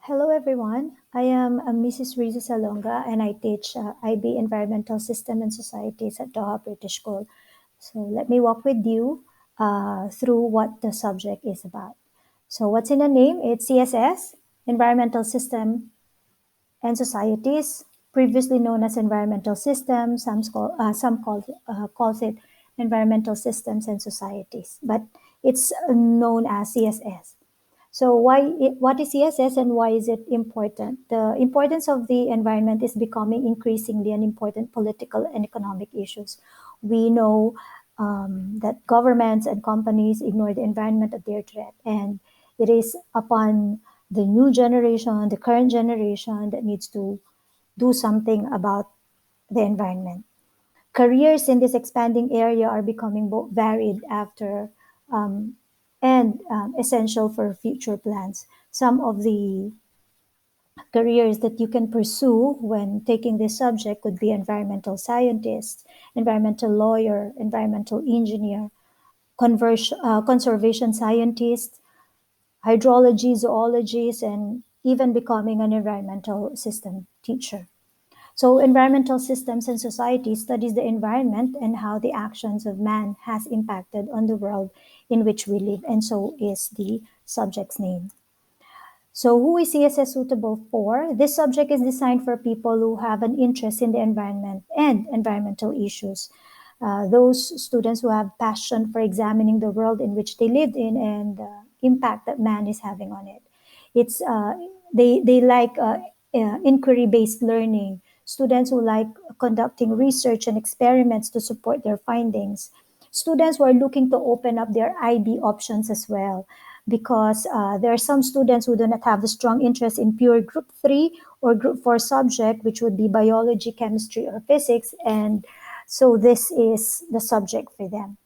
Hello, everyone. I am Mrs. Riza Salonga, and I teach IB Environmental System and Societies at Doha British School. So let me walk with you through what the subject is about. So what's in the name? It's CSS, Environmental System and Societies, previously known as Environmental Systems. Calls it Environmental Systems and Societies, but it's known as CSS. So what is CSS and why is it important? The importance of the environment is becoming increasingly an important political and economic issues. We know that governments and companies ignore the environment at their threat, and it is upon the new generation, the current generation, that needs to do something about the environment. Careers in this expanding area are becoming both varied after and essential for future plans. Some of the careers that you can pursue when taking this subject could be environmental scientist, environmental lawyer, environmental engineer, conservation scientist, hydrology, zoologist, and even becoming an environmental system teacher. So environmental systems and society studies the environment and how the actions of man has impacted on the world in which we live, and so is the subject's name. So who is CSS suitable for? This subject is designed for people who have an interest in the environment and environmental issues. Those students who have passion for examining the world in which they lived in and the impact that man is having on it. It's they like inquiry-based learning. Students who like conducting research and experiments to support their findings. Students who are looking to open up their IB options as well, because there are some students who do not have a strong interest in pure group 3 or group 4 subject, which would be biology, chemistry, or physics, and so this is the subject for them.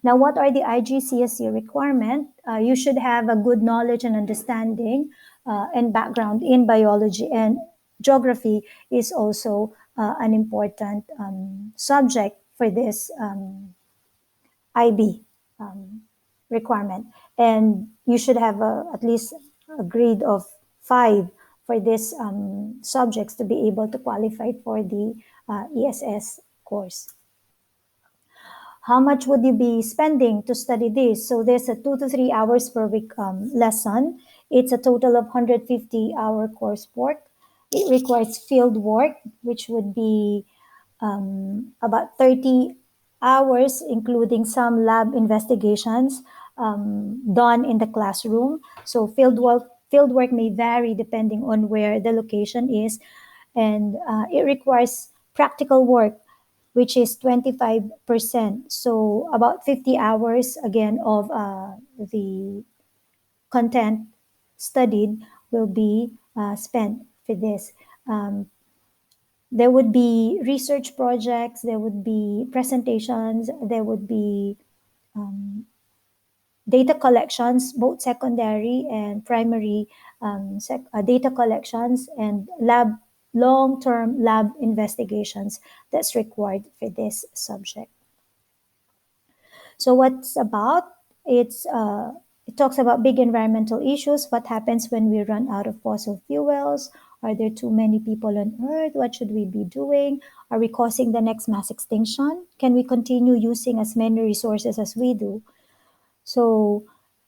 Now, what are the IGCSE requirements? You should have a good knowledge and understanding and background in biology, and geography is also an important subject for this IB requirement. And you should have at least a grade of 5 for these subjects to be able to qualify for the ESS course. How much would you be spending to study this? So there's a 2 to 3 hours per week lesson. It's a total of 150-hour coursework. It requires field work, which would be about 30 hours, including some lab investigations done in the classroom. So fieldwork may vary depending on where the location is, and it requires practical work, which is 25%. So about 50 hours again of the content studied will be spent for this. There would be research projects, there would be presentations, there would be data collections, both secondary and primary data collections, and long-term lab investigations that's required for this subject. So what's about? It talks about big environmental issues. What happens when we run out of fossil fuels? Are there too many people on Earth? What should we be doing? Are we causing the next mass extinction? Can we continue using as many resources as we do? So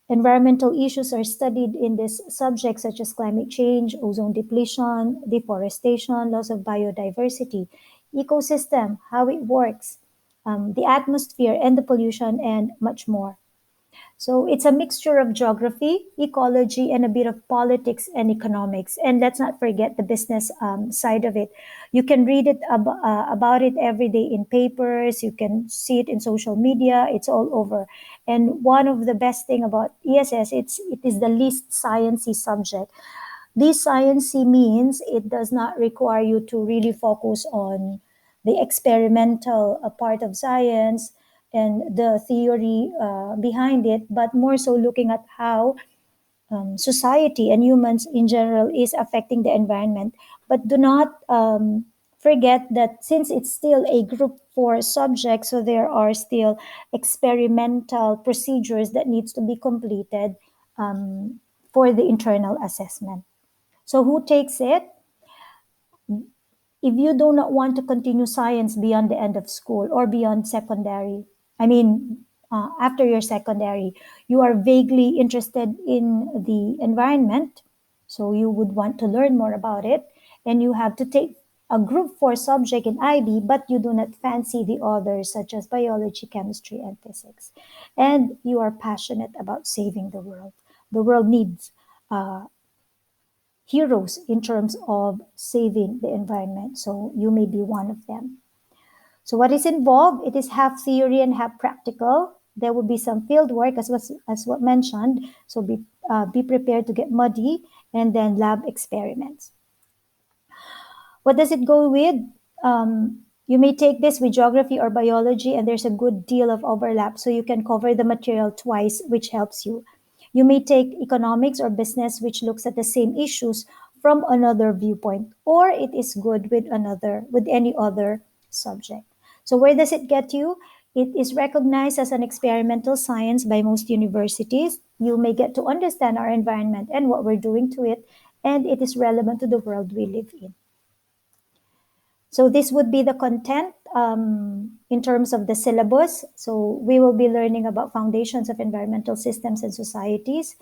environmental issues are studied in this subject, such as climate change, ozone depletion, deforestation, loss of biodiversity, ecosystem, how it works, the atmosphere and the pollution, and much more. So it's a mixture of geography, ecology, and a bit of politics and economics. And let's not forget the business side of it. You can read about it every day in papers. You can see it in social media. It's all over. And one of the best thing about ESS, it is the least sciencey subject. Least sciencey means it does not require you to really focus on the experimental part of science and the theory behind it, but more so looking at how society and humans in general is affecting the environment. But do not forget that since it's still a group 4 subject, so there are still experimental procedures that needs to be completed for the internal assessment. So who takes it? If you do not want to continue science beyond the end of school or beyond secondary, I mean, after your secondary, you are vaguely interested in the environment, so you would want to learn more about it, and you have to take a group 4 subject in IB, but you do not fancy the others such as biology, chemistry, and physics. And you are passionate about saving the world. The world needs heroes in terms of saving the environment. So you may be one of them. So what is involved? It is half theory and half practical. There will be some field work as what mentioned. So be prepared to get muddy, and then lab experiments. What does it go with? You may take this with geography or biology, and there's a good deal of overlap, so you can cover the material twice, which helps you. You may take economics or business, which looks at the same issues from another viewpoint, or it is good with any other subject. So where does it get you? It is recognized as an experimental science by most universities. You may get to understand our environment and what we're doing to it, and it is relevant to the world we live in. So this would be the content in terms of the syllabus. So we will be learning about foundations of environmental systems and societies,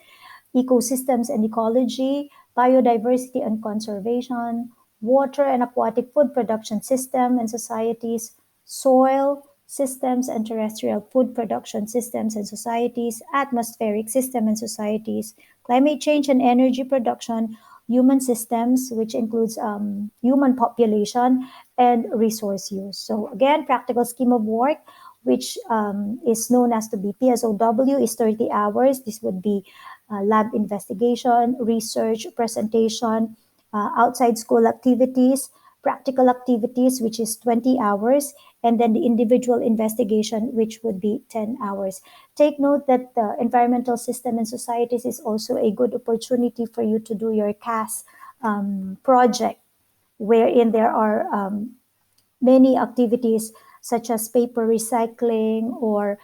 ecosystems and ecology, biodiversity and conservation, water and aquatic food production system and societies, soil systems and terrestrial food production systems and societies, atmospheric system and societies, climate change and energy production, human systems, which includes human population, and resource use. So again, practical scheme of work, which is known as to be PSOW, is 30 hours. This would be lab investigation, research, presentation, outside school activities, practical activities, which is 20 hours, and then the individual investigation, which would be 10 hours. Take note that the environmental system and societies is also a good opportunity for you to do your CAS project, wherein there are many activities such as paper recycling or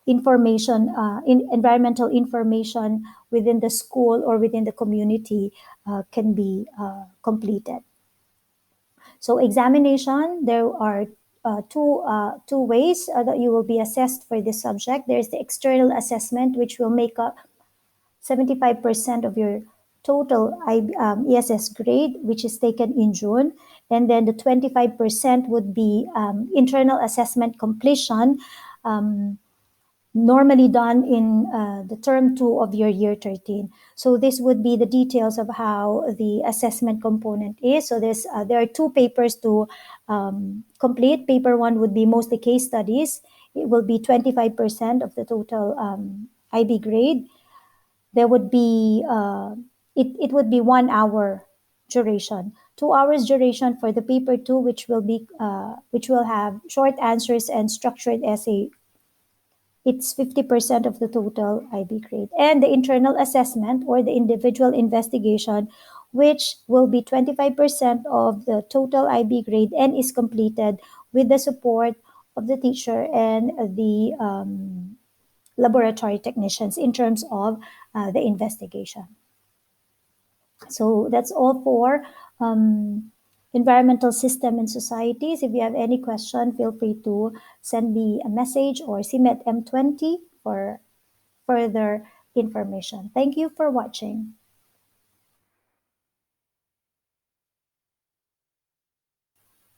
environmental information within the school or within the community can be completed. So examination, there are two ways that you will be assessed for this subject. There's the external assessment, which will make up 75% of your total ESS grade, which is taken in June. And then the 25% would be internal assessment completion, normally done in the term 2 of your year 13. So this would be the details of how the assessment component is. So there are 2 papers to complete. Paper 1 would be mostly case studies. It will be 25% of the total IB grade. There would be it would be 1 hour duration, 2 hours duration for the paper 2, which will have short answers and structured essay. It's 50% of the total IB grade. And the internal assessment or the individual investigation, which will be 25% of the total IB grade and is completed with the support of the teacher and the laboratory technicians in terms of the investigation. So that's all for environmental system and societies. If you have any question, feel free to send me a message or CMET M20 for further information. Thank you for watching.